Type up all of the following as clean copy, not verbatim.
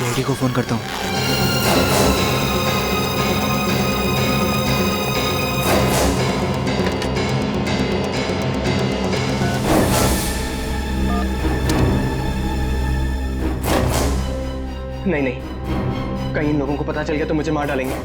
CID को phone करता हूँ। नहीं नहीं, कहीं इन लोगों को पता चल गया तो मुझे मार डालेंगे।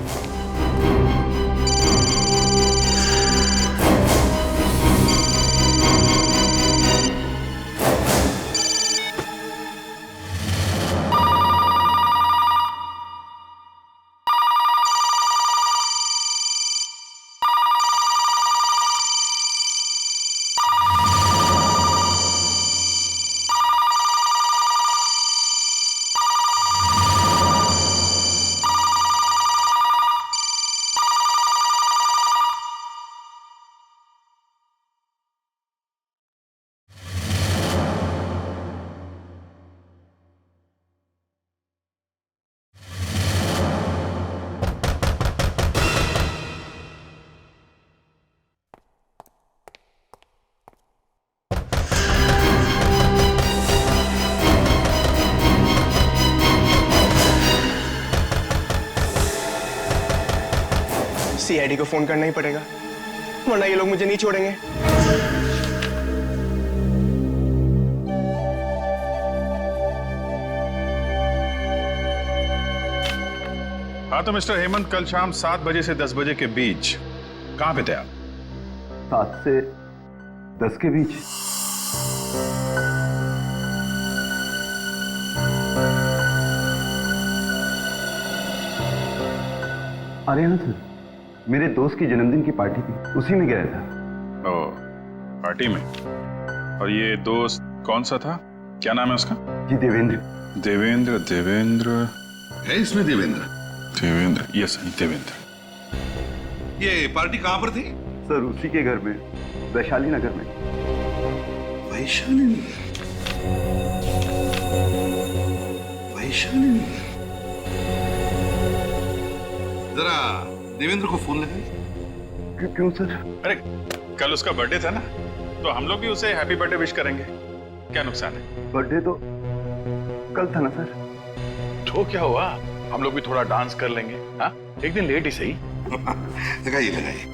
सीआईडी को फोन करना ही पड़ेगा, वरना ये लोग मुझे नहीं छोड़ेंगे। हाँ तो मिस्टर हेमंत, कल शाम 7 बजे से 10 बजे के बीच कहाँ पे थे आप? 7 से 10 के बीच। अरे हाँ सर, मेरे दोस्त की जन्मदिन की पार्टी थी, उसी में गया था। ओ, पार्टी में। और ये दोस्त कौन सा था? क्या नाम है उसका? जी देवेंद्र। देवेंद्र। देवेंद्र है इसमें देवेंद्र? देवेंद्र, यस देवेंद्र। ये पार्टी कहाँ पर थी? सर उसी के घर में, वैशाली नगर में। वैशाली नगर। वैशाली नगर। जरा देवेंद्र को फोन लगाइए। क्यों सर? अरे कल उसका बर्थडे था ना, तो हम लोग भी उसे हैप्पी बर्थडे विश करेंगे, क्या नुकसान है? बर्थडे तो कल था ना सर। तो क्या हुआ, हम लोग भी थोड़ा डांस कर लेंगे। हाँ, एक दिन लेट ही सही। लगाइए लगाइए।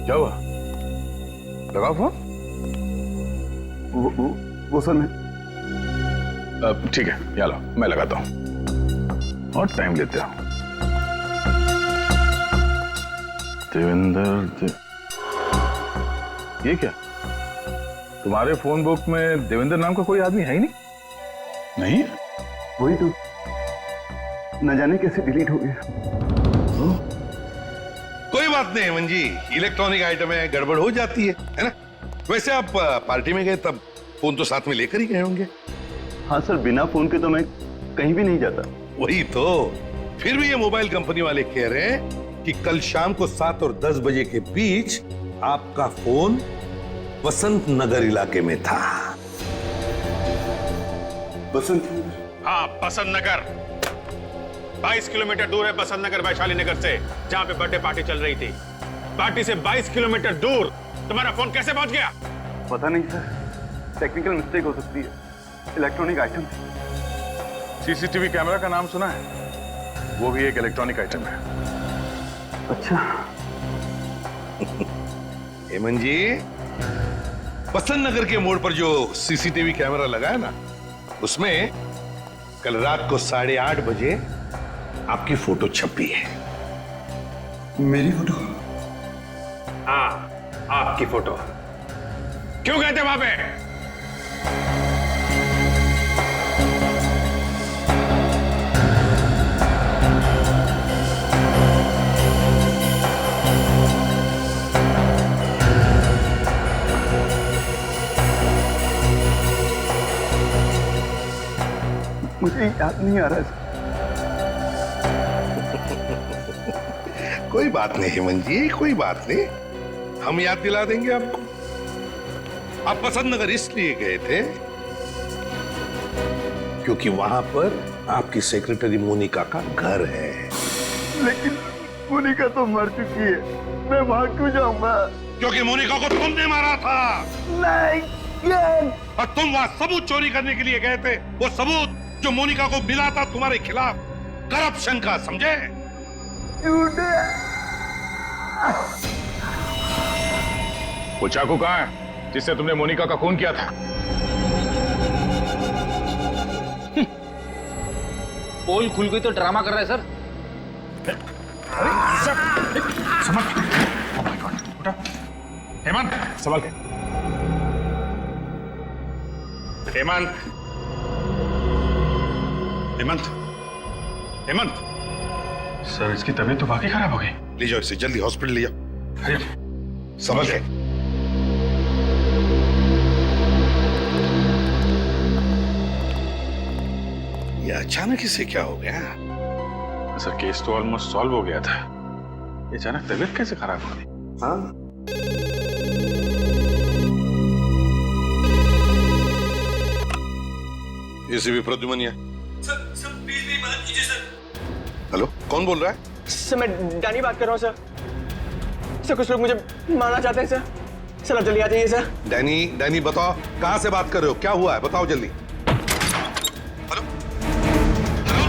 क्या हुआ? लगाओ फोन। वो सर मैं। ठीक है, यहाँ लो, मैं लगाता हूँ और टाइम लेते हो। देवेंद्र ये क्या, तुम्हारे फोन बुक में देवेंद्र नाम का कोई आदमी है ही नहीं? नहीं है? वही तो, न जाने कैसे डिलीट हो गया। कोई बात नहीं हेमंत जी, इलेक्ट्रॉनिक आइटम है, गड़बड़ हो जाती है ना? वैसे आप पार्टी में गए तब फोन तो साथ में लेकर ही गए होंगे। हाँ सर, बिना फोन के तो मैं कहीं भी नहीं जाता। वही तो, फिर भी ये मोबाइल कंपनी वाले कह रहे हैं कि कल शाम को 7 और 10 बजे के बीच आपका फोन बसंत नगर इलाके में था। बसंत? हाँ, बसंत नगर। 22 किलोमीटर दूर है बसंत नगर वैशाली नगर से, जहां पे बर्थडे पार्टी चल रही थी। पार्टी से 22 किलोमीटर दूर तुम्हारा फोन कैसे पहुंच गया? पता नहीं सर, टेक्निकल मिस्टेक हो सकती है, इलेक्ट्रॉनिक आइटम। सीसीटीवी कैमरा का नाम सुना है? वो भी एक इलेक्ट्रॉनिक आइटम है। अच्छा। हेमंत जी, बसंत नगर के मोड़ पर जो सीसीटीवी कैमरा लगा है ना, उसमें कल रात को 8:30 बजे आपकी फोटो छपी है। मेरी फोटो? हाँ, आपकी फोटो। क्यों गए थे वहां पे? मुझे याद नहीं आ रहा है। कोई बात नहीं हेमंत जी, कोई बात नहीं, हम याद दिला देंगे आपको। आप बसंत नगर इसलिए गए थे क्योंकि वहां पर आपकी सेक्रेटरी मोनिका का घर है। लेकिन मोनिका तो मर चुकी है, मैं वहां क्यों जाऊंगा? क्योंकि मोनिका को तुमने मारा था। नहीं, और तुम वहां सबूत चोरी करने के लिए गए थे, वो सबूत जो मोनिका को मिला था तुम्हारे खिलाफ करप्शन का, समझे? वो चाकू कहाँ है जिससे तुमने मोनिका का खून किया था? पोल खुल गई तो ड्रामा कर रहा है सर। हेमंत, संभाल के। हेमंत, हेमंत, हेमंत। सर, इसकी तबीयत तो वाकई खराब हो गई। ले जाओ इसे, जल्दी हॉस्पिटल ले जाओ। अरे, समझ गए? ये अचानक इसे क्या हो गया? सर, केस तो ऑलमोस्ट सॉल्व हो गया था। ये अचानक तबीयत कैसे खराब हो गई? हाँ? एसीपी प्रद्युमन सर प्लीज मेरी मदद कीजिए सर। हेलो, कौन बोल रहा है? सर मैं डैनी बात कर रहा हूँ सर। सर कुछ लोग मुझे मारना चाहते हैं सर। सर आप जल्दी आ जाइए सर। डैनी बताओ, कहां से बात कर रहे हो? क्या हुआ है, बताओ जल्दी। Hello, hello,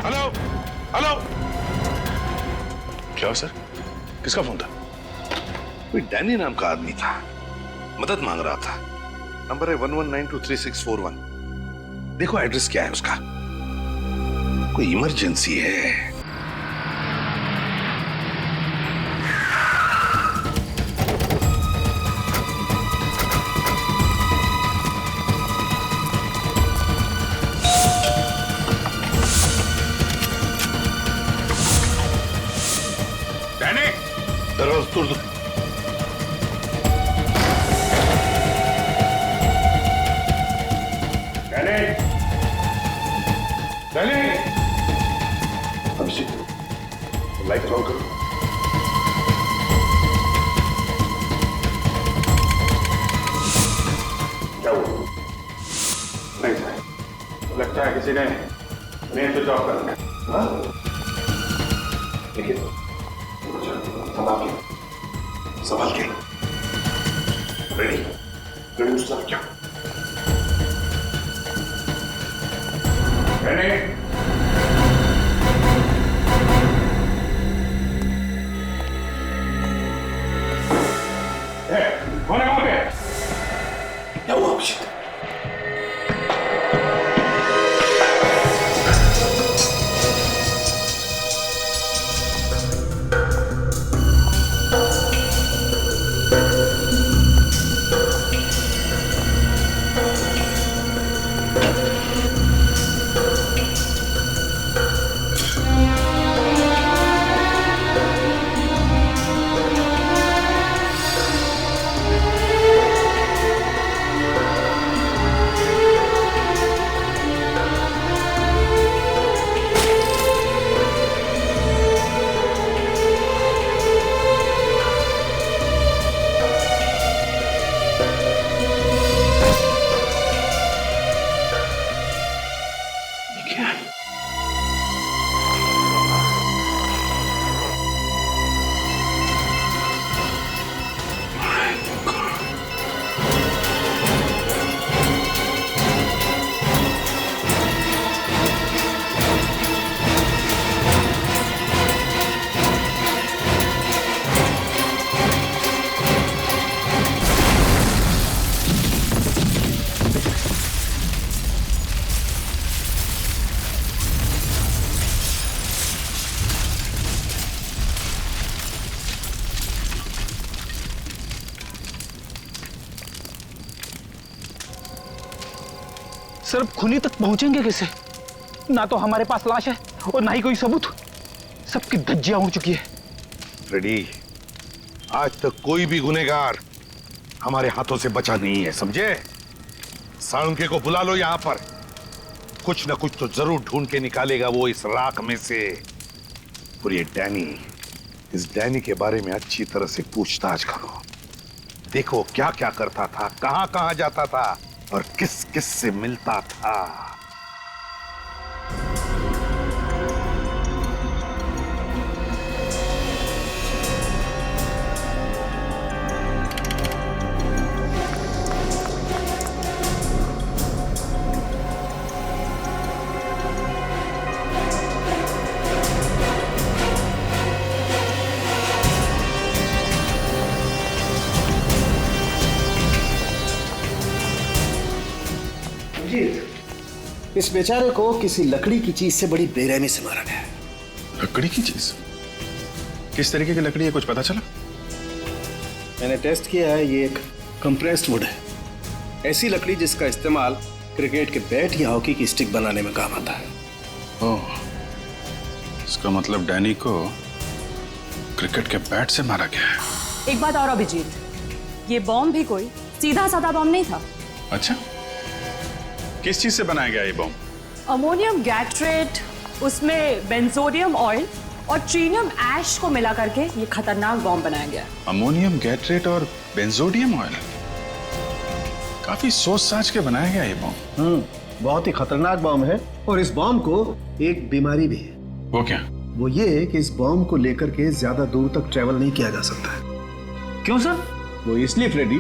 hello, hello. क्या हो सर? किसका फोन था? कोई डैनी नाम का आदमी था, मदद मांग रहा था। नंबर है 11923641। देखो एड्रेस क्या है उसका। कोई इमरजेंसी है। डैनी, दरवाजा तोड़ दो। अभिषेक, लाइट ऑन करो। क्या हुआ? नहीं सर, लगता है किसी ने मेन स्विच ऑफ कर दिया। देखिए, संभाल के। रेडी उस तरफ क्या? कौन है वहां पे? क्या हुआ अभिषेक? सर खूनी तक पहुंचेंगे कैसे? ना तो हमारे पास लाश है और ना ही कोई सबूत। सबकी धज्जियां उड़ चुकी है। रेडी, आज तक कोई भी गुनहगार हमारे हाथों से बचा नहीं है, समझे? साळुंके को बुला लो यहां पर। कुछ ना कुछ तो जरूर ढूंढ के निकालेगा वो इस राख में से। और ये डैनी, इस डैनी के बारे में अच्छी तरह से पूछताछ करो। देखो क्या क्या करता था, कहां कहां जाता था और किस किस से मिलता था। इस बेचारे को किसी लकड़ी की चीज से बड़ी बेरहमी से मारा गया है। लकड़ी की चीज? किस तरीके की लकड़ी है, कुछ पता चला? मैंने टेस्ट किया है, ये एक कंप्रेस्ड वुड है। ऐसी लकड़ी जिसका इस्तेमाल क्रिकेट के बैट या हॉकी की स्टिक बनाने में काम आता है। ओह, इसका मतलब डैनी को क्रिकेट के बैट से मारा गया है। एक बात और अभिजीत, ये बॉम्ब भी कोई सीधा साधा बॉम्ब नहीं था। अच्छा, किस चीज से बनाया गया ये बॉम्ब? अमोनियम गैट्रेट, उसमें बेंजोडियम ऑयल और ट्रीनियम ऐश को मिला करके ये खतरनाक बॉम्ब बनाया गया। अमोनियम गैट्रेट और बेंजोडियम ऑयल, काफी सोच साच के बनाया गया ये बॉम्ब। बहुत ही खतरनाक बॉम्ब है और इस बॉम्ब को एक बीमारी भी है। वो क्या? वो ये कि इस बॉम्ब को लेकर के ज्यादा दूर तक ट्रेवल नहीं किया जा सकता है। क्यों सर? वो इसलिए फ्रेडी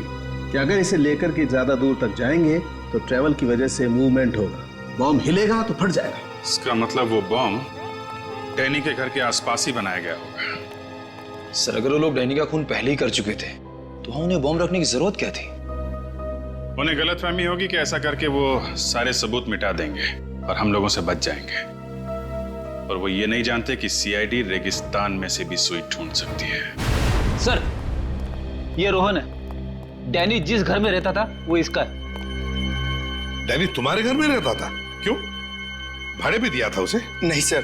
कि अगर इसे लेकर के ज्यादा दूर तक जाएंगे तो ट्रेवल की वजह से मूवमेंट होगा, बॉम्ब हिलेगा तो फट जाएगा। इसका मतलब वो बॉम्ब डैनी के घर के आसपास ही बनाया गया होगा। सर, अगर वो लोग डैनी का खून पहले ही कर चुके थे तो हाँ, उन्हें बॉम्ब रखने की जरूरत क्या थी? उन्हें गलतफहमी होगी कि ऐसा करके वो सारे सबूत मिटा देंगे और हम लोगों से बच जाएंगे। और वो ये नहीं जानते कि सीआईडी रेगिस्तान में से भी सुई ढूंढ सकती है। सर, ये रोहन है। डैनी जिस घर में रहता था वो इसका है। डैनी तुम्हारे घर में रहता था? क्यों, भाड़े भी दिया था उसे? नहीं सर,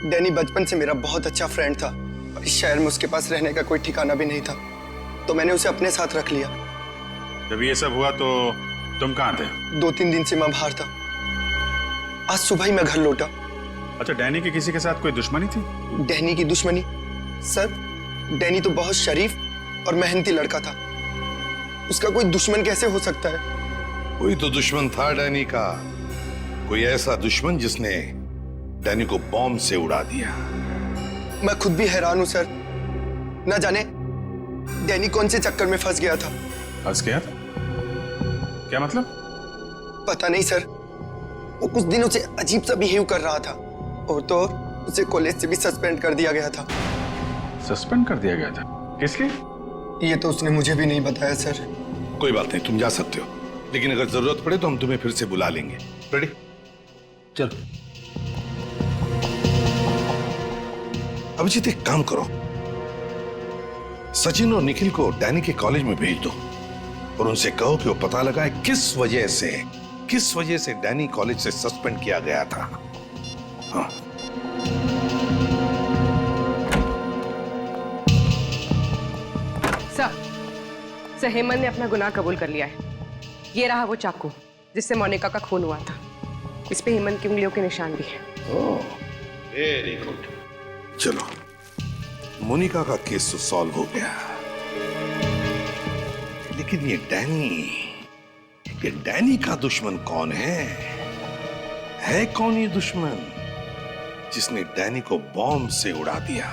डैनी बचपन से मेरा बहुत अच्छा फ्रेंड था और इस शहर में उसके पास रहने का कोई ठिकाना भी नहीं था, तो मैंने उसे अपने साथ रख लिया। जब ये सब हुआ तो तुम कहाँ थे? 2-3 दिन से मैं बाहर था। आज सुबह ही मैं घर लौटा। अच्छा, डैनी की किसी के साथ कोई दुश्मनी थी? डैनी की दुश्मनी? सर, डैनी तो बहुत शरीफ और मेहनती लड़का था, उसका कोई दुश्मन कैसे हो सकता है? कोई तो दुश्मन था डैनी का, कोई ऐसा दुश्मन जिसने डैनी को बॉम्ब से उड़ा दिया। मैं खुद भी हैरान हूं सर, न जाने डैनी कौन से चक्कर में फंस गया था। फंस गया था? क्या मतलब? पता नहीं सर, वो कुछ दिनों से अजीब सा बिहेव कर रहा था और तो उसे कॉलेज से भी सस्पेंड कर दिया गया था। सस्पेंड कर दिया गया था? किस लिए? ये तो उसने मुझे भी नहीं बताया सर। कोई बात नहीं, तुम जा सकते हो, लेकिन अगर जरूरत पड़े तो हम तुम्हें फिर से बुला लेंगे। रेडी? चलो। अभिजीत, एक काम करो, सचिन और निखिल को डैनी के कॉलेज में भेज दो और उनसे कहो कि वो पता लगाए किस वजह से डैनी कॉलेज से सस्पेंड किया गया था। हाँ। सर, हेमंत ने अपना गुनाह कबूल कर लिया है। ये रहा वो चाकू जिससे मोनिका का खून हुआ था। इस पे हेमंत की उंगलियों के निशान भी हैं। ओह, वेरी गुड। चलो, मोनिका का केस तो सॉल्व हो गया, लेकिन ये डैनी का दुश्मन कौन है? कौन ये दुश्मन जिसने डैनी को बॉम्ब से उड़ा दिया?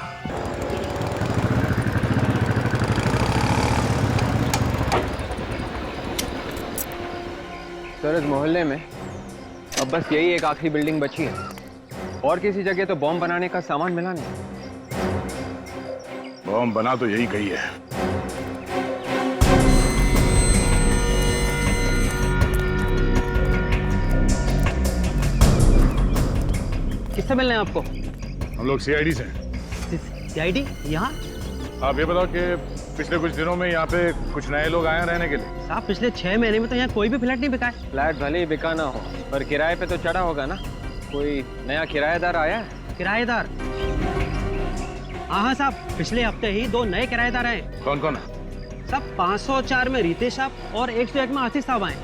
सर, इस मोहल्ले में अब बस यही एक आखिरी बिल्डिंग बची है और किसी जगह तो बॉम्ब बनाने का सामान मिला नहीं। बॉम्ब बना तो यही गई है। किससे मिलना है आपको? हम लोग सीआईडी से। सीआईडी? यहाँ? आप ये बताओ कि पिछले कुछ दिनों में यहाँ पे कुछ नए लोग आए हैं रहने के लिए? साहब, पिछले 6 महीने में तो यहाँ कोई भी फ्लैट नहीं बिका है। फ्लैट भले ही बिका ना हो, पर किराए पे तो चढ़ा होगा ना। कोई नया किराएदार आया है? किराएदार? हाँ साहब, पिछले हफ्ते ही 2 नए किराएदार आए। कौन कौन? सब 504 में रितेश साहब और 101 में आशीष साहब आए।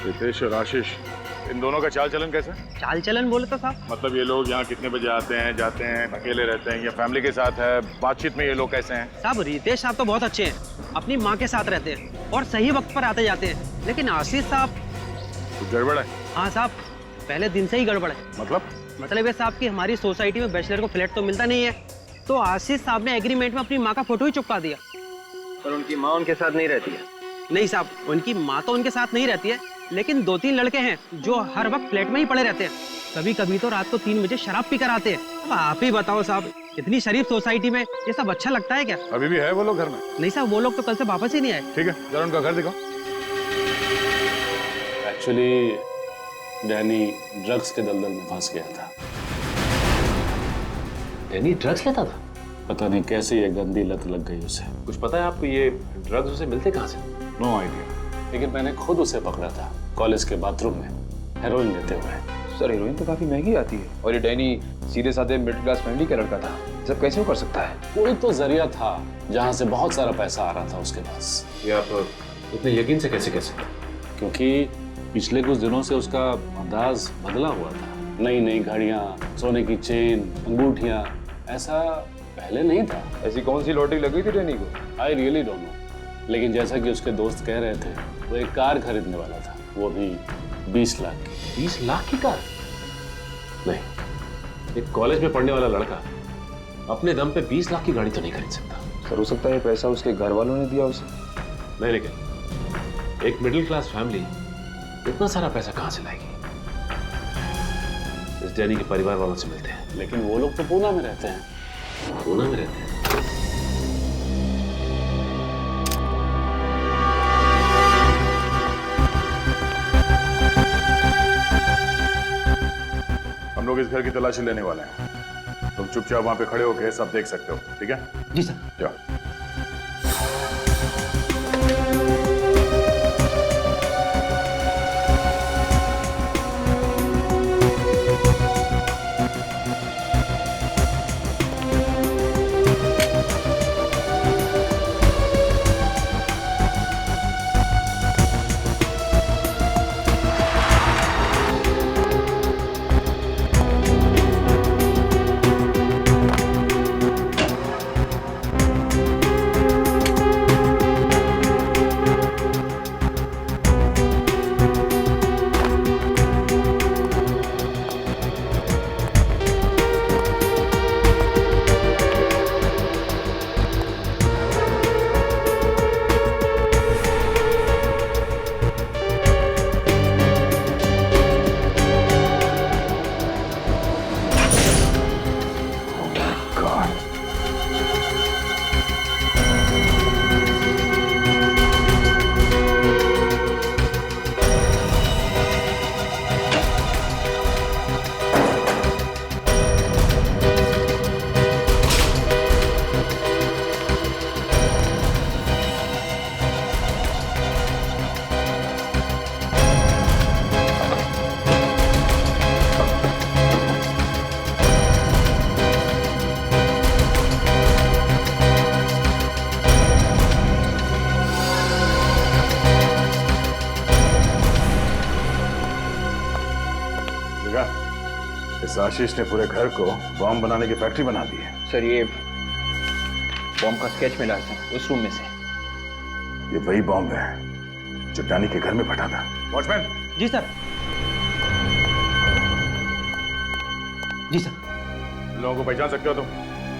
रितेश और आशीष इन दोनों का चाल चलन कैसा है? चाल चलन बोले तो साहब, मतलब ये लोग यहाँ कितने बजे आते हैं, जाते हैं, अकेले रहते हैं या फैमिली के साथ है? बातचीत में ये लोग कैसे हैं? साहब रितेश साहब तो बहुत अच्छे हैं, अपनी माँ के साथ रहते हैं और सही वक्त पर आते जाते हैं। लेकिन आशीष साहब, कुछ गड़बड़ है? हाँ साहब, पहले दिन से ही गड़बड़ है। मतलब ये साहब कि हमारी सोसाइटी में बैचलर को फ्लैट तो मिलता नहीं है, तो आशीष साहब ने एग्रीमेंट में अपनी माँ का फोटो ही चिपका दिया। पर उनकी माँ उनके साथ नहीं रहती है। नहीं साहब, उनकी माँ तो उनके साथ नहीं रहती है, लेकिन 2-3 लड़के हैं जो हर वक्त फ्लैट में ही पड़े रहते हैं। कभी कभी तो रात को 3 बजे शराब पीकर आते हैं। अब आप ही बताओ साहब, इतनी शरीफ सोसाइटी में ये सब अच्छा लगता है क्या? अभी भी है वो लोग घर में? नहीं साहब, वो लोग तो कल से वापस ही नहीं आए। ठीक है, जरा उनका घर दिखाओ। एक्चुअली डैनी ड्रग्स के दलदल में फंस गया था। डैनी ड्रग्स लेता था? पता नहीं कैसे ये गंदी लत लग गई उसे। कुछ पता है आपको ये ड्रग्स उसे मिलते कहाँ से? No idea. लेकिन मैंने खुद उसे पकड़ा था कॉलेज के बाथरूम में हेरोइन लेते हुए। सर हेरोइन तो काफी महंगी आती है, और ये डैनी सीधे साधे मिडिल क्लास फैमिली का लड़का था, सब कैसे वो कर सकता है? कोई तो जरिया था जहाँ से बहुत सारा पैसा आ रहा था उसके पास। ये आप इतने यकीन से कैसे क्योंकि पिछले कुछ दिनों से उसका अंदाज बदला हुआ था। नई नई घड़ियां, सोने की चेन, अंगूठियां, ऐसा पहले नहीं था। ऐसी कौन सी लॉटरी लगी थी डैनी को? I really don't know. लेकिन जैसा कि उसके दोस्त कह रहे थे, वो एक कार खरीदने वाला था, वो भी 20 लाख की। 20 लाख की कार? नहीं, एक कॉलेज में पढ़ने वाला लड़का अपने दम पे 20 लाख की गाड़ी तो नहीं खरीद सकता। सर हो सकता है ये पैसा उसके घर वालों ने दिया उसे। नहीं, लेकिन एक मिडिल क्लास फैमिली इतना सारा पैसा कहां से लाएगी? इस डैनी के परिवार वालों से मिलते हैं। लेकिन वो लोग तो पूना में रहते हैं। पूना में रहते हैं? हम लोग इस घर की तलाशी लेने वाले हैं। तुम चुपचाप वहां पे खड़े होकर सब देख सकते हो, ठीक है? जी सर। जाओ। इस आशीष ने पूरे घर को बॉम्ब बनाने की फैक्ट्री बना दी है। सर ये बॉम्ब का स्केच मिला है उस रूम में से। ये वही बॉम्ब है जो डैनी के घर में फटा था। वॉचमैन। जी सर। जी सर। लोगों को पहचान सकते हो तुम?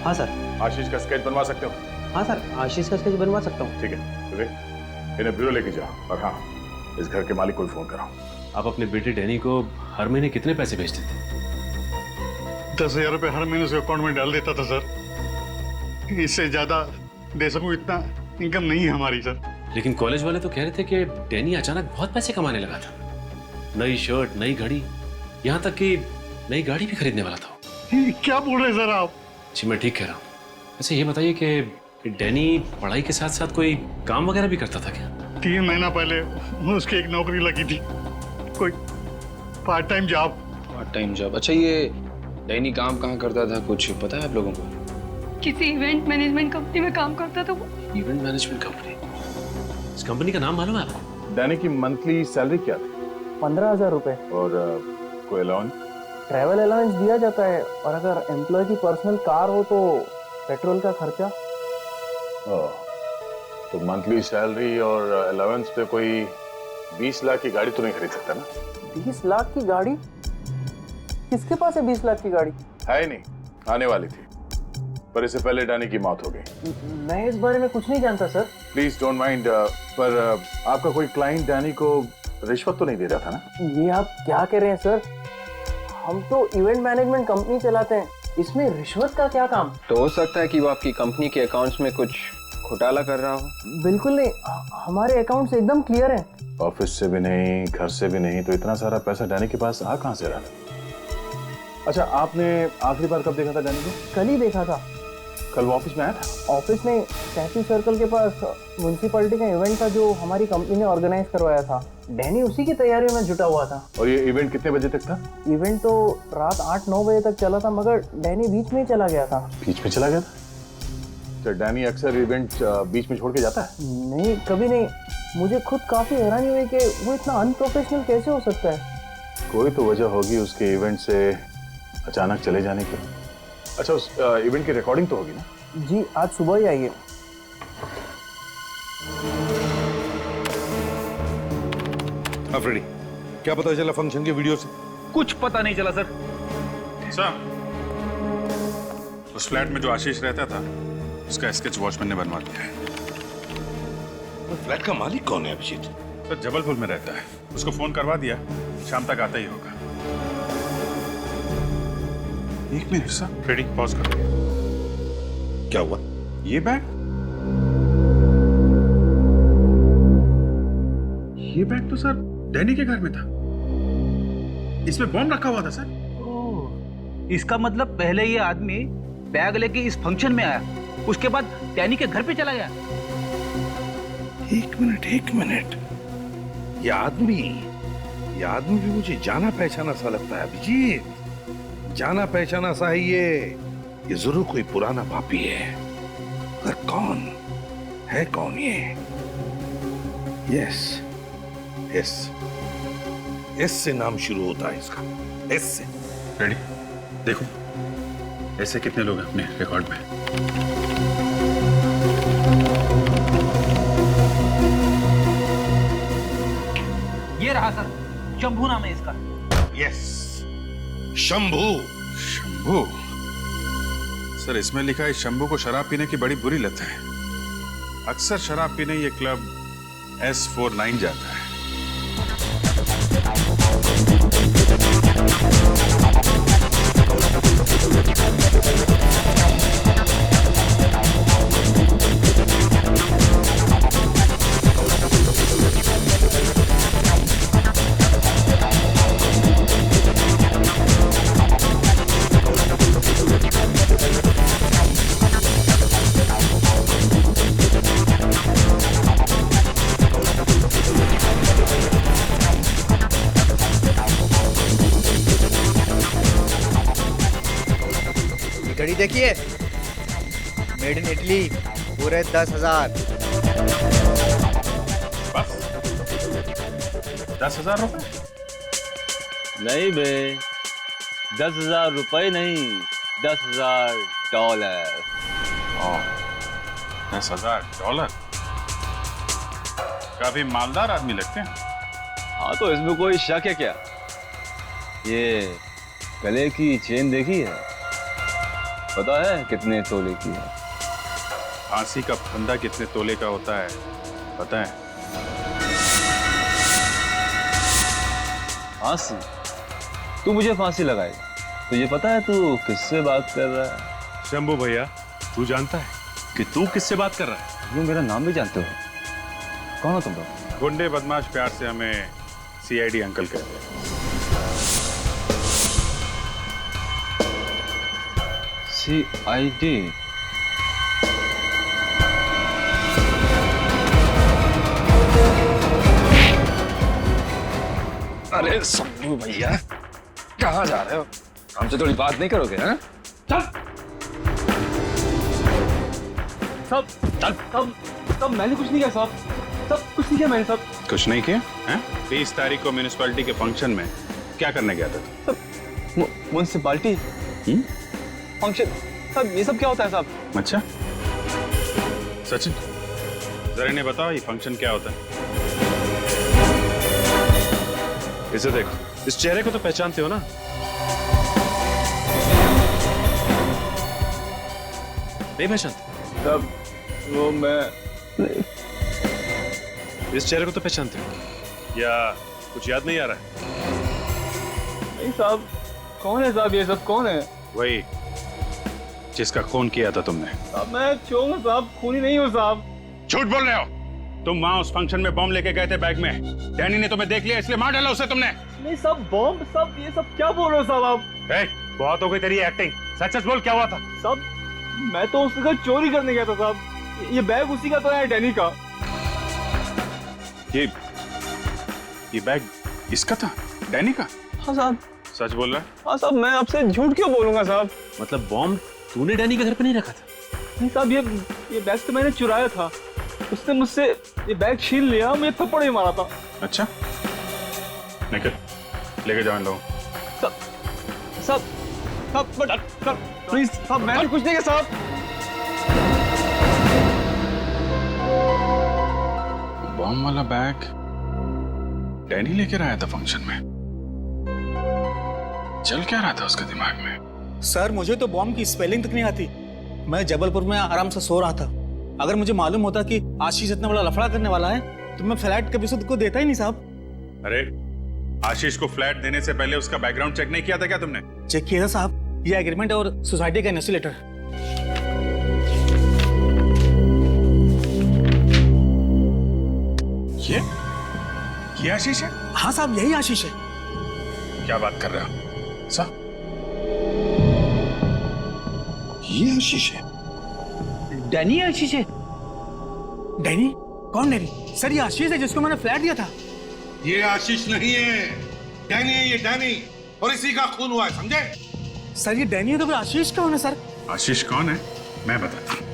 हाँ सर। आशीष का स्केच बनवा सकते हो? हाँ सर, आशीष का स्केच बनवा सकता हूँ। ठीक है, तो इन्हें ब्यूरो लेके जाओ, और हाँ, इस घर के मालिक को फोन कराओ। आप अपने बेटे डैनी को हर महीने कितने पैसे भेजते थे? 10,000 रुपये हर महीने उसके अकाउंट में डाल देता था सर। इससे ज्यादा दे सकूं इतना इनकम नहीं है हमारी सर। लेकिन कॉलेज वाले तो कह रहे थे कि डैनी अचानक बहुत पैसे कमाने लगा था। नई शर्ट, नई घड़ी, यहाँ तक कि नई गाड़ी भी खरीदने वाला था। क्या बोल रहे हैं सर आप? जी मैं ठीक कह रहा हूँ। वैसे ये बताइए कि डैनी पढ़ाई के साथ साथ कोई काम वगैरह भी करता था क्या? 3 महीना पहले उसकी एक नौकरी लगी थी, कोई part time job. Part time job? अच्छा ये डैनी काम कहाँ करता था, कुछ पता है आप लोगों को? किसी इवेंट मैनेजमेंट कंपनी में काम करता था वो। Event management company? इस कंपनी का नाम मालूम है आपको? डैनी की मंथली सैलरी क्या थी? 15,000 रुपए। और कोई अलाउंस? ट्रैवल अलाउंस दिया जाता है, और अगर एम्प्लॉय की पर्सनल कार हो तो पेट्रोल का खर्चा। तो मंथली सैलरी और अलाउंस पे कोई 20 लाख की गाड़ी तो नहीं खरीद सकता ना? 20 लाख की गाड़ी? किसके पास है 20 लाख की गाड़ी? है ही नहीं, आने वाली थी, पर इससे पहले डैनी की मौत हो गई। मैं इस बारे में कुछ नहीं जानता सर। प्लीज डोंट माइंड, पर आपका कोई क्लाइंट डैनी को रिश्वत तो नहीं दे रहा था ना? ये आप क्या कह रहे हैं सर? हम तो इवेंट मैनेजमेंट कंपनी चलाते हैं, इसमें रिश्वत का क्या काम? तो हो सकता है कि वो आपकी कंपनी के अकाउंट्स में कुछ घोटाला कर रहा हो। बिल्कुल नहीं, हमारे अकाउंट्स एकदम क्लियर हैं। ऑफिस से भी नहीं, घर से भी नहीं, तो इतना सारा पैसा डैनी के पास आ कहां से रहा? अच्छा, आपने आखिरी बार कब देखा था डैनी को? कल ही देखा था। कल वो ऑफिस में आया था? ऑफिस में टैक्सी सर्कल के पास म्युनिसिपैलिटी का इवेंट था जो हमारी कंपनी ने ऑर्गेनाइज करवाया था। डैनी उसी की तैयारियों में जुटा हुआ था। और ये इवेंट कितने बजे तक था? इवेंट तो रात 8-9 बजे तक चला था, मगर डैनी बीच में ही चला गया था। बीच में चला गया था? तो डैनी अक्सर इवेंट बीच में छोड़ के जाता है? नहीं, कभी नहीं। मुझे खुद काफी हैरानी हुई कि वो इतना अनप्रोफेशनल कैसे हो सकता है। कोई तो वजह होगी उसके इवेंट से अचानक चले जाने की। अच्छा, उस इवेंट की रिकॉर्डिंग तो होगी ना? जी, आज सुबह ही आई है। फ्रेडी, क्या पता चला फंक्शन के वीडियो से? कुछ पता नहीं चला सर। सर, उस फ्लैट में जो आशीष रहता था उसका स्केच वॉचमैन ने बनवा दिया है। फ्लैट का मालिक कौन है अभिजीत? सर, जबलपुर में रहता है, उसको फोन करवा दिया, शाम तक आता ही होगा। एक मिनट सर, फ्रेडी पॉज करो। क्या हुआ? ये बैग तो सर डैनी के घर में था। इसमें बॉम्ब रखा हुआ था सर। ओह, इसका मतलब पहले ये आदमी बैग लेके इस फंक्शन में आया, उसके बाद डैनी के घर पे चला गया। एक मिनट, ये आदमी भी मुझे जाना पहचाना सा लगता है अभिजीत। जाना पहचाना सा है ये जरूर कोई पुराना पापी है। पर कौन ये? यस, एस से नाम शुरू होता है इसका, एस से। रेडी, देखो ऐसे कितने लोग हैं अपने रिकॉर्ड में। ये रहा सर, शंभू नाम है इसका। यस, शंभू। सर, इसमें लिखा है शंभू को शराब पीने की बड़ी बुरी लत है। अक्सर शराब पीने ये क्लब S49 जाता है। घड़ी देखिए, मेड इन इटली, पूरे 10,000। बस 10,000 रुपए? नहीं बे, 10,000 रुपए नहीं, $10,000। 10,000? काफी मालदार आदमी लगते हैं। हाँ, तो इसमें कोई शक है क्या? ये गले की चेन देखी है? पता है कितने तोले की है? फांसी का फंदा कितने तोले का होता है पता है? फांसी? तू मुझे फांसी लगाए? तुझे पता है तू किससे बात कर रहा है? शंभू भैया, तू जानता है कि तू किससे बात कर रहा है? तुम मेरा नाम भी जानते हो? कौन हो तुम लोग? गुंडे बदमाश प्यार से हमें CID अंकल कहते हैं। CID? अरे शंभू भैया, कहाँ जा रहे हो? हमसे थोड़ी बात नहीं करोगे? हैं? चल। सब मैंने कुछ नहीं किया साहब। सब कुछ नहीं किया मैंने सब। कुछ नहीं किया हैं? 20 तारीख को म्यूनिसिपैलिटी के फंक्शन में क्या करने गया था तू? म्यूनिसिपैलिटी फंक्शन सब, ये सब क्या होता है साहब? अच्छा सचिन, जरा इन्हें बताओ ये फंक्शन क्या होता है? इसे देखो, इस चेहरे को तो पहचानते हो ना? नहीं पहचानते? तब वो मैं इस चेहरे को तो पहचानते हो या कुछ याद नहीं आ रहा है? नहीं साहब, कौन है साहब? ये सब कौन है? वही जिसका खून किया था तुमने। साहब मैं चोर हूँ साहब, खूनी नहीं हूँ साहब। झूठ बोल रहे हो। तुम वहां उस फंक्शन में बॉम्ब लेके गए थे बैग में। डैनी ने तुम्हें देख लिया इसलिए मार डाला उसे तुमने। नहीं सब बॉम्ब, सब ये सब क्या बोल रहे हो साहब आप? बहुत हो गई तेरी एक्टिंग, सच सच बोल क्या हुआ था? साहब मैं तो उसके घर चोरी करने गया था साहब। ये बैग उसी का तो है, डैनी का। ये बैग इसका था, डैनी का? हाँ साहब। सच बोल रहा है? हाँ साहब, मैं आपसे झूठ क्यों बोलूंगा साहब? मतलब बॉम्ब तूने डैनी के घर पे नहीं रखा था? नहीं साहब, ये बैग तो मैंने चुराया था। उसने मुझसे ये बैग छीन लिया, मुझे थप्पड़ ही मारा था। अच्छा निकल, लेके जाओ इन लोगों। साहब प्लीज साहब, मैंने कुछ नहीं किया साहब। बॉम्ब वाला बैग डैनी लेकर आया था फंक्शन में। चल क्या रहा था उसके दिमाग में? सर मुझे तो बॉम्ब की स्पेलिंग तक नहीं आती। मैं जबलपुर में आराम से सो रहा था। अगर मुझे मालूम होता कि आशीष इतना बड़ा लफड़ा करने वाला है तो मैं फ्लैट कभी खुद को देता ही नहीं साहब। अरे आशीष को फ्लैट देने से पहले उसका बैकग्राउंड चेक नहीं किया था क्या तुमने? चेक किया था साहब, ये एग्रीमेंट और सोसाइटी का एनओसी लेटर। ये आशीष है? हाँ साहब, यही आशीष है। क्या बात कर रहे हो साहब? ये आशीष है? डैनी आशीष है? डैनी? कौन डैनी? सर ये आशीष है जिसको मैंने फ्लैट दिया था। ये आशीष नहीं है, डैनी है ये, डैनी। और इसी का खून हुआ है, समझे? सर ये डैनी है तो फिर आशीष कौन है सर? आशीष कौन है मैं बताता हूं।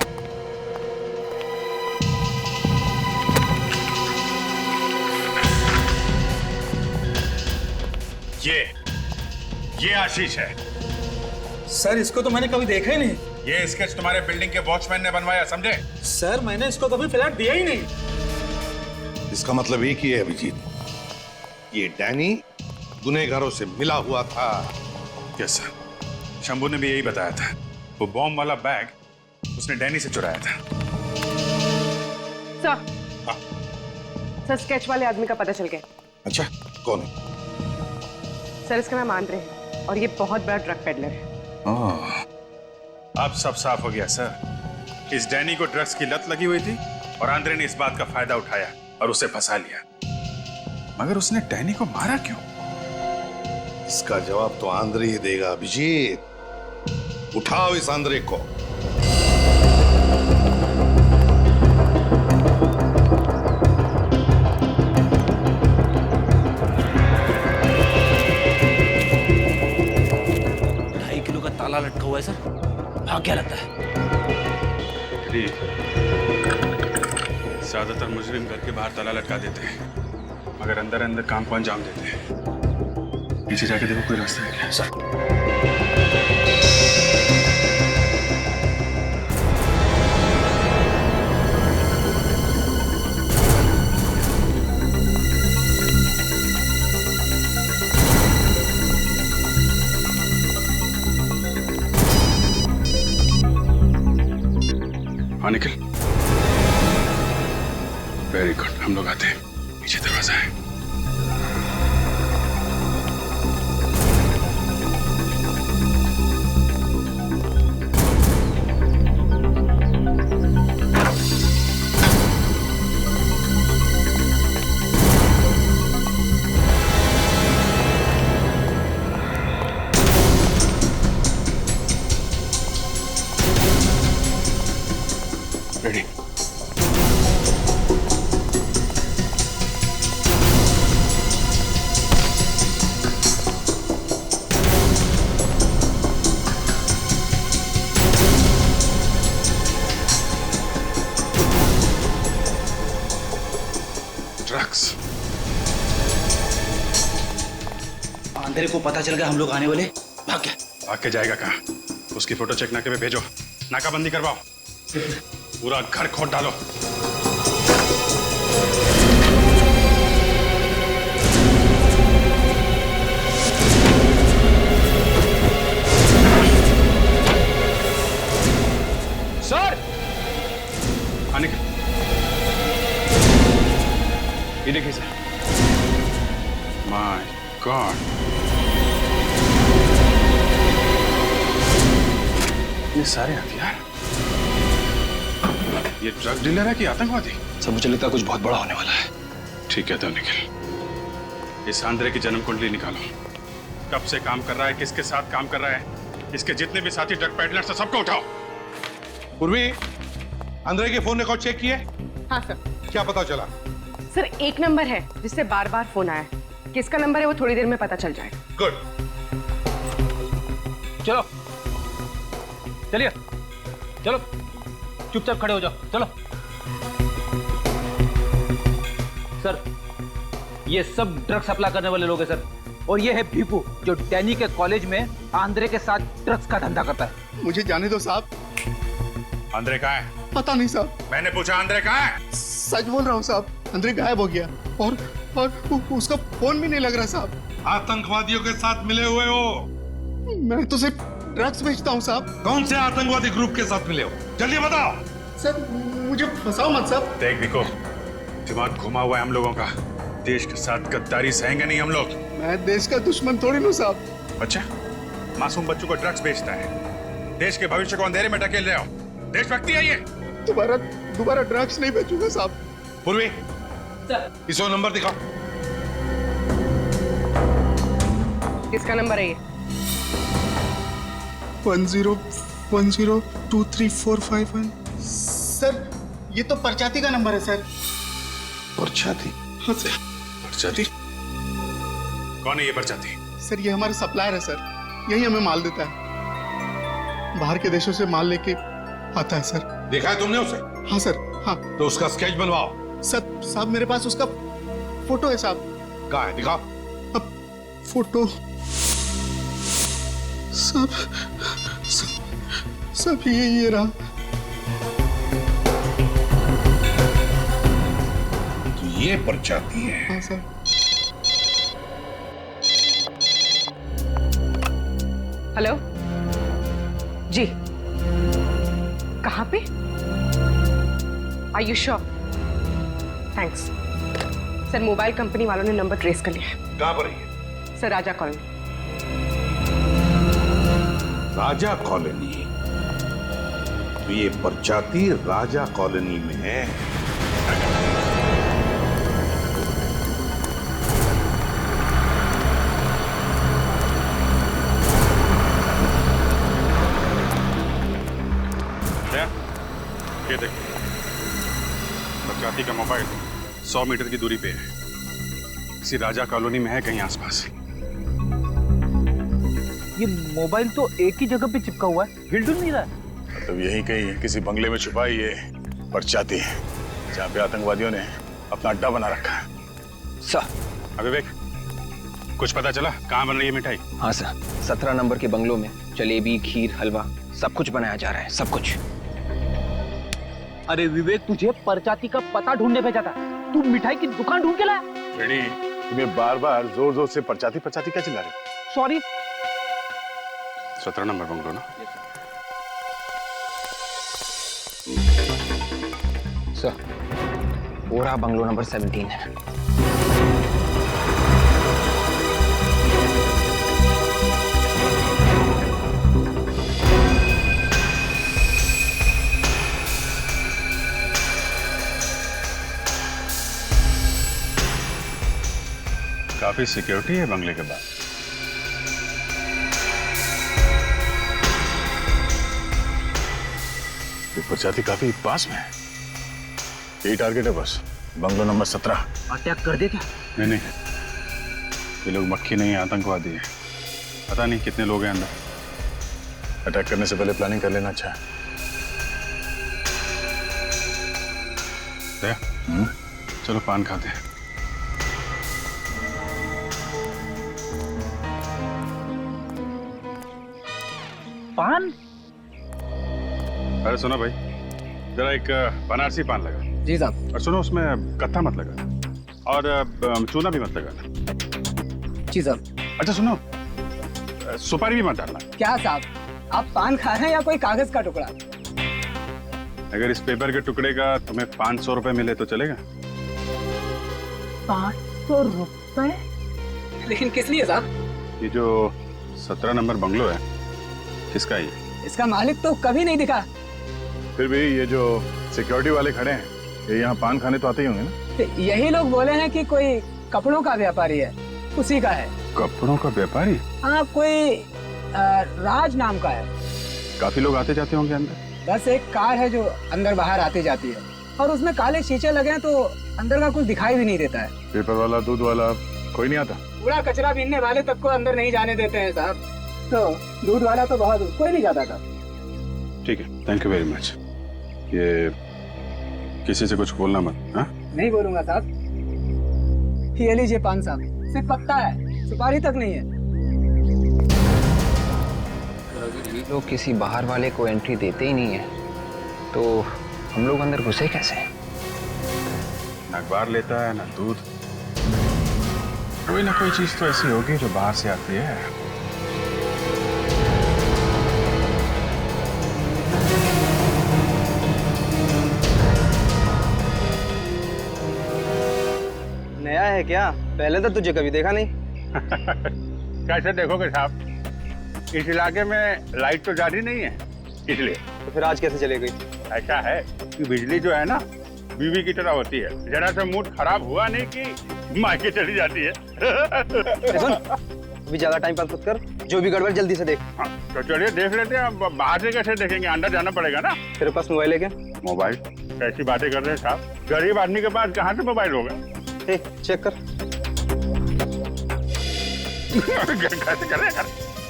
ये आशीष है। सर इसको तो मैंने कभी देखा ही नहीं। ये स्केच तुम्हारे बिल्डिंग के वॉचमैन ने बनवाया, समझे? सर मैंने इसको कभी फ्लैट दिया ही नहीं। इसका मतलब एक ही है अभिजीत, ये डैनी गुनहगारों से मिला हुआ था। यस सर, शंभू ने भी यही बताया था। वो बॉम्ब वाला बैग उसने डैनी से चुराया था। सर स्केच वाले आदमी का पता चल गया। अच्छा कौन है? सर इसका नाम आंद्रे है और ये बहुत बड़ा ड्रग पेडलर है। अब सब साफ हो गया सर। इस डैनी को ड्रग्स की लत लगी हुई थी और आंद्रे ने इस बात का फायदा उठाया और उसे फंसा लिया। मगर उसने डैनी को मारा क्यों? इसका जवाब तो आंद्रे ही देगा अभिजीत। उठाओ इस आंद्रे को। ताला लटका हुआ है सर, भाग क्या लगता है? ज्यादातर मुजरिम घर के बाहर ताला लटका देते हैं, मगर अंदर अंदर काम को अंजाम देते हैं। पीछे जाके देखो कोई रास्ता है क्या? सर निकल। वेरी गुड, हम लोग आते हैं। पीछे दरवाजा है। रेडी? ड्रग्स। अंधेरे को पता चल गया हम लोग आने वाले, भाग गया। भाग के जाएगा कहाँ? उसकी फोटो चेक नाके पे भेजो, नाकाबंदी करवाओ, पूरा घर खोद डालो। सर आने का ये देखिए सर। माय गॉड, ये सारे हथियार, ये ड्रग डीलर है कि आतंकवादी? सब मुझे लगता है कुछ बहुत बड़ा होने वाला है। ठीक है तो निखिल, इस आंद्रे की जन्म कुंडली निकालो। कब से काम कर रहा है, किसके साथ काम कर रहा है, इसके जितने भी साथी ड्रग पेडलर्स हैं सबको उठाओ। पूर्वी, आंद्रे के फोन रिकॉर्ड चेक किए? हाँ सर। क्या पता चला? सर एक नंबर है जिससे बार बार फोन आया है। किसका नंबर है वो थोड़ी देर में पता चल जाएगा। गुड। चलो चलिए, चलो चुपचाप खड़े हो जाओ, चलो। सर ये सब ड्रग्स सप्लाई करने वाले लोग हैं सर, और ये है भीपू जो डैनी के कॉलेज में आंद्रे के साथ ड्रग्स का धंधा करता है। मुझे जाने दो साहब। आंद्रे कहाँ है? पता नहीं साहब। मैंने पूछा आंद्रे कहाँ है? सच बोल रहा हूँ साहब, आंद्रे गायब हो गया और उसका फोन भी नहीं लग रहा साहब। आतंकवादियों के साथ मिले हुए हो? मैं तो सिर्फ ड्रग्स बेचता हूँ साहब। कौन से आतंकवादी ग्रुप के साथ मिले हो? जल्दी बताओ। सर मुझे फंसाओ मत साहब। देख बिको, दिमाग घुमा हुआ है हम लोगों का। देश के साथ गद्दारी सहेंगे नहीं हम लोग। मैं देश का दुश्मन थोड़ी हूँ साहब। अच्छा, मासूम बच्चों को ड्रग्स बेचता है, देश के भविष्य को अंधेरे में ढकेल रहे हो। देशभक्ति है ये? दोबारा ड्रग्स नहीं बेचूंगा साहब। पूर्वी, इसो नंबर दिखाओ। किसका नंबर है ये? 10102345। सर ये तो परचाती का नंबर है सर। परचाती? हाँ सर। परचाती? कौन है ये परचाती? सर ये हमारा सप्लायर है सर, यही हमें माल देता है। बाहर के देशों से माल लेके आता है सर। देखा है तुमने उसे? हाँ सर, हाँ। तो उसका स्केच बनवाओ। सर साहब मेरे पास उसका फोटो है साहब। कहाँ है? दिखाओ। अब फोटो सब ये रहा। तो ये परचाती है? हाँ सर। हेलो जी, कहाँ पे? Are you sure? Thanks sir. Mobile company वालों ने नंबर ट्रेस कर लिया है। कहाँ पर है? सर राजा कॉलोनी। राजा कॉलोनी? तो ये परचाती राजा कॉलोनी में है। ये देखो, परचाती का मोबाइल 100 मीटर की दूरी पे है। किसी राजा कॉलोनी में है कहीं आसपास। ये मोबाइल तो एक ही जगह पे चिपका हुआ है, हिल डुल नहीं रहा है। मतलब यही कहीं किसी बंगले में छुपा ये परचाती है, जहाँ पे आतंकवादियों ने अपना अड्डा बना रखा है। सर अविवेक, कुछ पता चला कहाँ बन रही है मिठाई? हाँ सर, 17 नंबर के बंगलों में जलेबी, खीर, हलवा सब कुछ बनाया जा रहा है, सब कुछ। अरे विवेक, तुझे परचाती का पता ढूंढने भेजा था, तू मिठाई की दुकान ढूंढ के लाया। रेडी, तुम्हें बार बार जोर जोर से परचाती परचाती क्या चिल्ला रहे? सॉरी। 17 नंबर बंगलो ना? सर वो रहा बंगलो नंबर 17 है। काफी सिक्योरिटी है बंगले के बाद। परचाती काफी पास में है। यही टारगेट है बस, बंगलो नंबर 17। अटैक कर दे क्या? नहीं, ये लोग मक्खी नहीं है, आतंकवादी है। पता नहीं कितने लोग हैं अंदर। अटैक करने से पहले प्लानिंग कर लेना अच्छा है। चलो पान खाते हैं। पान? अरे सुनो भाई, जरा एक बनारसी पान लगा। जी साहब। और सुनो, उसमें कत्था मत लगा और चूना भी मत लगा। जी साहब। अच्छा सुनो, सुपारी भी मत डालना। क्या साहब, आप पान खा रहे हैं या कोई कागज का टुकड़ा? अगर इस पेपर के टुकड़े का तुम्हें 500 रुपए मिले तो चलेगा? 500 रुपए? लेकिन किस लिए साहब? ये जो 17 नंबर बंगलो है, किसका है ये? इसका मालिक तो कभी नहीं दिखा। फिर भी ये जो सिक्योरिटी वाले खड़े हैं, ये यहाँ पान खाने तो आते ही होंगे ना? तो यही लोग बोले हैं कि कोई कपड़ों का व्यापारी है, उसी का है। कपड़ों का व्यापारी? हाँ, कोई राज नाम का है। काफी लोग आते जाते होंगे अंदर? बस एक कार है जो अंदर बाहर आती जाती है, और उसमें काले शीशे लगे हैं तो अंदर का कुछ दिखाई भी नहीं देता है। पेपर वाला, दूध वाला कोई नहीं आता? कूड़ा कचरा बीनने वाले तक को अंदर नहीं जाने देते हैं साहब। तो दूध वाला तो बहुत, कोई नहीं जाता था। ठीक है, थैंक यू वेरी मच। ये किसी से कुछ बोलना मत। हाँ, नहीं बोलूंगा साहब। ये लीजिए पान साहब, सिर्फ पत्ता है, सुपारी तक नहीं है। ये लोग किसी बाहर वाले को एंट्री देते ही नहीं है, तो हम लोग अंदर घुसे कैसे? ना अखबार लेता है ना दूध, कोई ना कोई चीज तो ऐसी होगी जो बाहर से आती है। नया है क्या? पहले तो तुझे कभी देखा नहीं। कैसे देखोगे साहब, इस इलाके में लाइट तो जाती नहीं है, इसलिए। तो फिर आज कैसे चली गई? ऐसा है कि बिजली जो है ना, बीवी की तरह होती है, जरा सा मूड खराब हुआ नहीं कि मायके चली जाती है। सुन, अभी ज्यादा टाइम पास मत कर, जो भी गड़बड़ जल्दी से देख। हाँ, तो चलिए देख लेते हैं। अब बाहर से कैसे देखेंगे, अंदर जाना पड़ेगा ना। तेरे पास मोबाइल है क्या? मोबाइल? कैसी बातें कर रहे हैं साहब, गरीब आदमी के पास कहाँ से मोबाइल होगा? चेक कर। कैसे कर रहे हैं?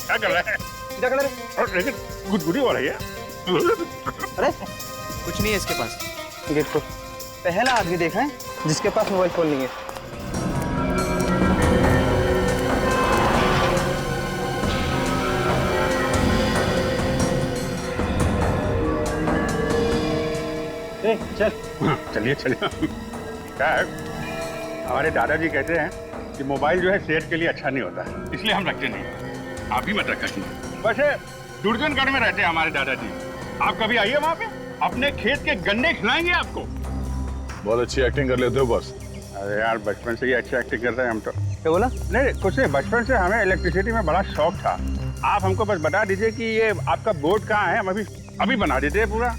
क्या कर रहे हैं? क्या कर रहे हैं? लेकिन गुदगुदी हो रही है। अरे कुछ नहीं है इसके पास। गेट खोल। पहला आदमी देखा है जिसके पास मोबाइल फोन नहीं है। चल। चलिए चलिए। क्या है, हमारे दादाजी कहते हैं कि मोबाइल जो है सेहत के लिए अच्छा नहीं होता है, इसलिए हम रखते नहीं। आप भी मत रखिए। वैसे दुर्जनगढ़ में रहते हैं हमारे दादाजी, आप कभी आइए वहाँ पे, अपने खेत के गन्ने खिलाएंगे आपको। बहुत अच्छी एक्टिंग कर लेते हो बॉस। अरे यार, बचपन से ही अच्छी एक्टिंग करते हैं हम तो। क्या बोला? नहीं कुछ नहीं, बचपन से हमें इलेक्ट्रिसिटी में बड़ा शौक था। आप हमको बस बता दीजिए कि ये आपका बोर्ड कहाँ है, हम अभी बना देते हैं पूरा।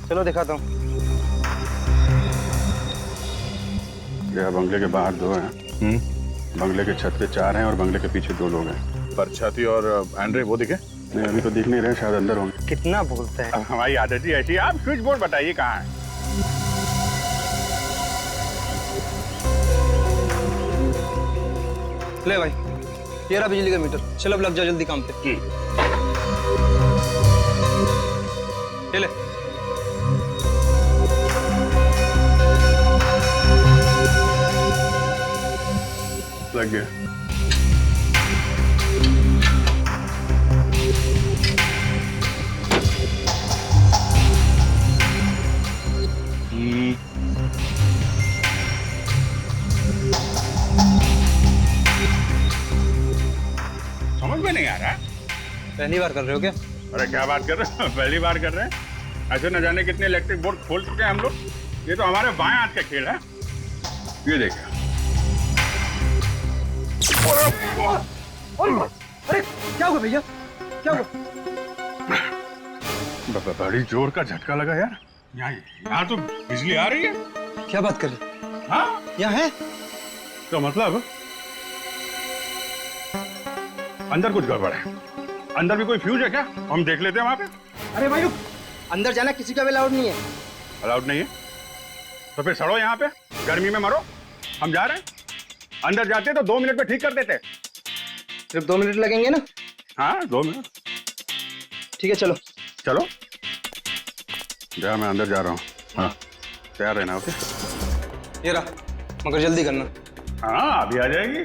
चलो दिखाता हूँ। यह बंगले के बाहर 2 हैं, बंगले के छत पे 4 हैं और बंगले के पीछे 2 लोग हैं। परछाती और एंड्रे वो दिखे? नहीं, अभी तो दिख नहीं रहे, शायद अंदर होंगे। कितना बोलते हैं? हमारी आदत ही ऐसी है। आप स्विच बोर्ड बताइए कहाँ है। ले भाई, ये रहा बिजली का मीटर। चलो अब लग जाओ जल्दी काम पे। ले। लग गया। समझ में नहीं आ रहा। पहली बार कर रहे हो क्या? अरे क्या बात कर रहे हो, पहली बार कर रहे हैं। ऐसे न जाने कितने इलेक्ट्रिक बोर्ड खोल चुके हैं हम लोग। ये तो हमारे बाएं हाथ का खेल है। ये देखिए। अरे क्या हुआ भैया, क्या हुआ? बड़ी जोर का झटका लगा यार। यहाँ तो बिजली आ रही है। क्या बात कर रहे? हाँ, यहाँ है तो मतलब अंदर कुछ गड़बड़ है। अंदर भी कोई फ्यूज है क्या? हम देख लेते हैं वहां पे। अरे भाई रुक, अंदर जाना किसी का भी अलाउड नहीं है। अलाउड नहीं है तो फिर सड़ो यहाँ पे, गर्मी में मरो। हम जा रहे हैं, अंदर जाते तो 2 मिनट में ठीक कर देते। सिर्फ 2 मिनट लगेंगे ना? हाँ 2 मिनट। ठीक है चलो। चलो जा, मैं अंदर जा रहा हूँ। हाँ तैयार रहना। ओके ये रहा, मगर जल्दी करना। हाँ अभी आ जाएगी।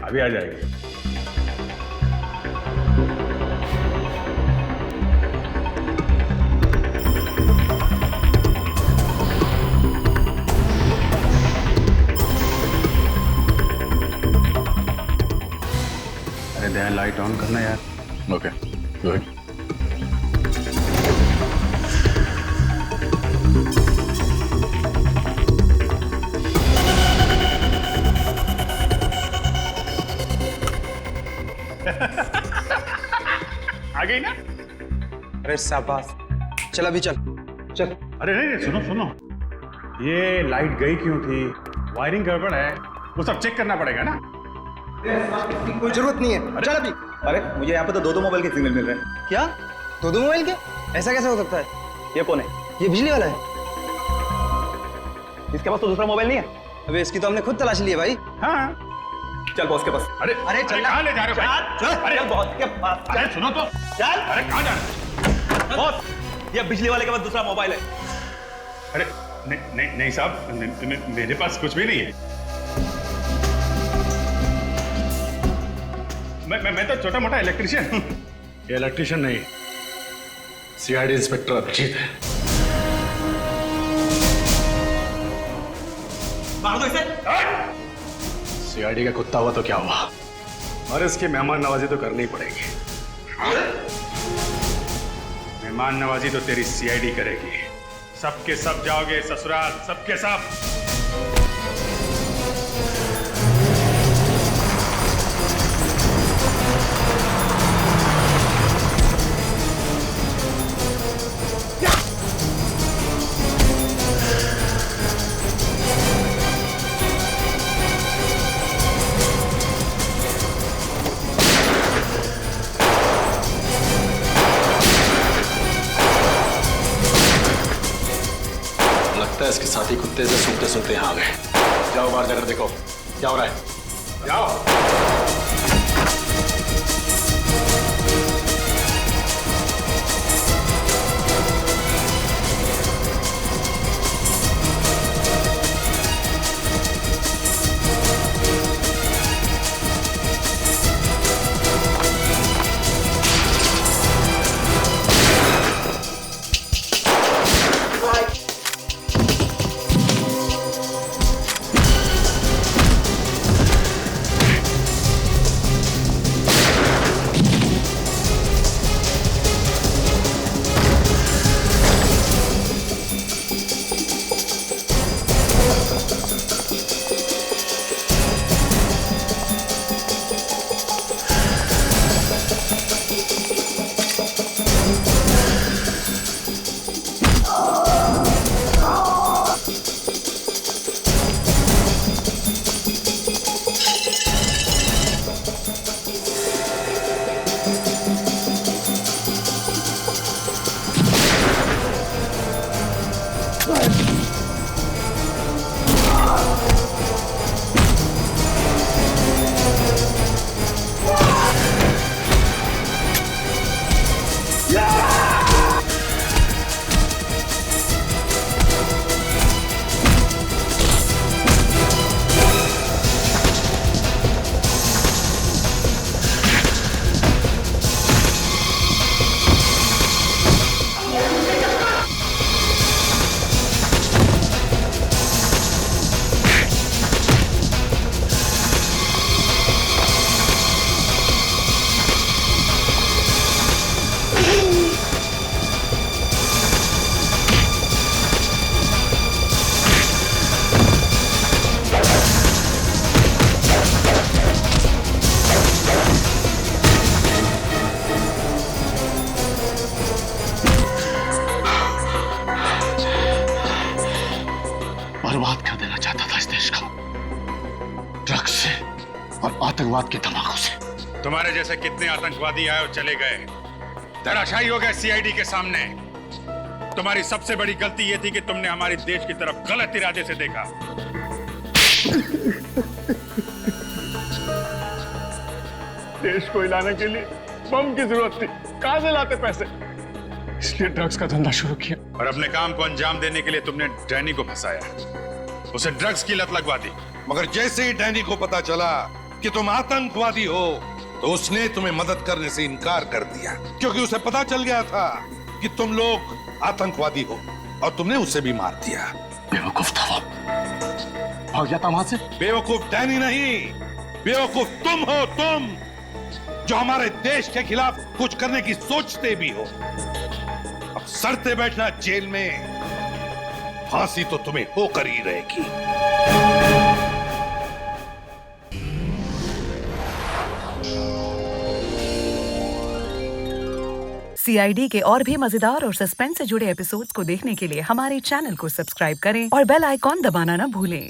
अभी आ जाएगी। अरे दया लाइट ऑन करना यार। Okay good. आ गई ना? अरे शाबाश, चल अभी चल चल। अरे नहीं सुनो सुनो, ये लाइट गई क्यों थी? वायरिंग गड़बड़ है, वो सब चेक करना पड़ेगा ना। कोई जरूरत नहीं है, चल अभी। अरे मुझे यहाँ पे तो दो मोबाइल के सिग्नल मिल रहे हैं। क्या दो मोबाइल के? ऐसा कैसे हो सकता है? ये कौन है? ये बिजली वाला है। इसके पास तो दूसरा मोबाइल नहीं है। अबे इसकी तो हमने खुद तलाश ली है भाई। हाँ चल बॉस के पास। अरे अरे चल, कहाँ ले जा रहे हो भाई? अरे चल बॉस के पास। अरे सुनो तो, चल। अरे कहाँ जा रहे हो? बॉस ये बिजली वाले के पास दूसरा मोबाइल है। अरे नहीं साहब, मेरे पास कुछ भी नहीं है। मैं तो छोटा मोटा इलेक्ट्रिशियन हूँ। ये इलेक्ट्रिशियन नहीं, सीआईडी इंस्पेक्टर अभिजीत है। मार दो इसे। सीआईडी का कुत्ता हुआ तो क्या हुआ, और इसकी मेहमान नवाजी तो करनी पड़ेगी। मेहमान नवाजी तो तेरी सीआईडी करेगी। सबके सब जाओगे ससुराल, सबके सब। लगता है इसके साथी कुत्ते से सूंघते सूंघते यहाँ आ गए। जाओ बाहर जाकर देखो क्या हो रहा है। जाओ। बर्बाद कर देना चाहता था इस देश को, ड्रग्स से और आतंकवाद के धमाकों से। तुम्हारे जैसे कितने आतंकवादी आए और चले गए, धराशायी हो गए सीआईडी के सामने। तुम्हारी सबसे बड़ी गलती यह थी कि तुमने हमारे देश की तरफ गलत इरादे से देखा। देश को हिलाने के लिए बम की जरूरत थी, कहां से लाते पैसे? इसलिए ड्रग्स का धंधा शुरू किया। और अपने काम को अंजाम देने के लिए तुमने डैनी को फंसाया, उसे ड्रग्स की लत लगवा दी। मगर जैसे ही डैनी को पता चला कि तुम आतंकवादी हो तो उसने तुम्हें मदद करने से इनकार कर दिया, क्योंकि उसे पता चल गया था कि तुम लोग आतंकवादी हो और तुमने उसे भी मार दिया। बेवकूफ था वो, भाग जाता वहां से। बेवकूफ डैनी नहीं, बेवकूफ तुम हो, तुम जो हमारे देश के खिलाफ कुछ करने की सोचते भी हो। अब सड़ते बैठना जेल में, फांसी तो तुम्हें होकर ही रहेगी। CID के और भी मजेदार और सस्पेंस से जुड़े एपिसोड्स को देखने के लिए हमारे चैनल को सब्सक्राइब करें और बेल आइकॉन दबाना ना भूलें।